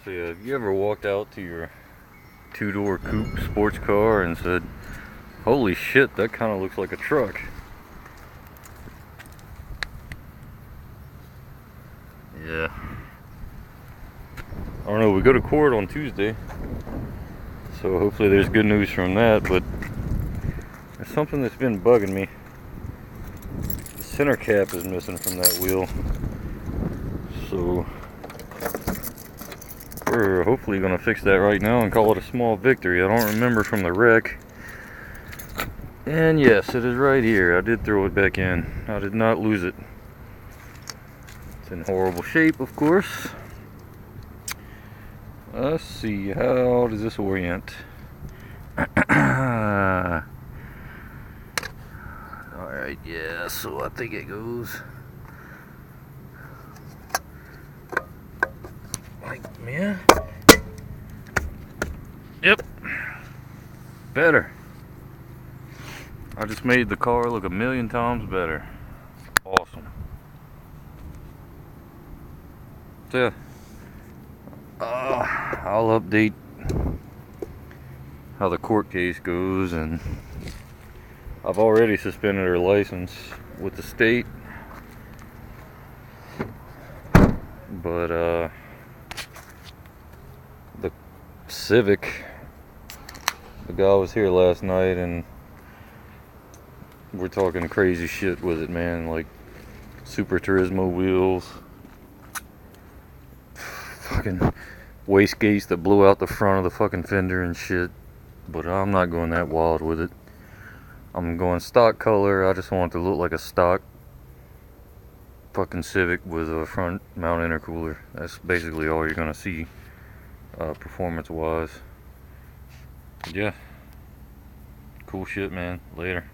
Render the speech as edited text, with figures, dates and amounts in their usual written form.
So yeah, have you ever walked out to your two-door coupe sports car and said, holy shit, that kind of looks like a truck? Yeah. I don't know, we go to court on Tuesday, so hopefully there's good news from that, but there's something that's been bugging me. The center cap is missing from that wheel, so we're hopefully going to fix that right now and call it a small victory. I don't remember from the wreck. And yes, it is right here. I did throw it back in. I did not lose it. It's in horrible shape, of course. Let's see, how does this orient? Alright, yeah, so I think it goes like, yeah. Yep. Better. I just made the car look a million times better. Awesome. So yeah, I'll update how the court case goes, and I've already suspended her license with the state, but the Civic, the guy was here last night and we're talking crazy shit with it, man, like Super Turismo wheels, fucking wastegates that blew out the front of the fucking fender and shit. But I'm not going that wild with it. I'm going stock color. I just want it to look like a stock fucking Civic with a front mount intercooler. That's basically all you're gonna see performance wise. Yeah, cool shit, man. Later.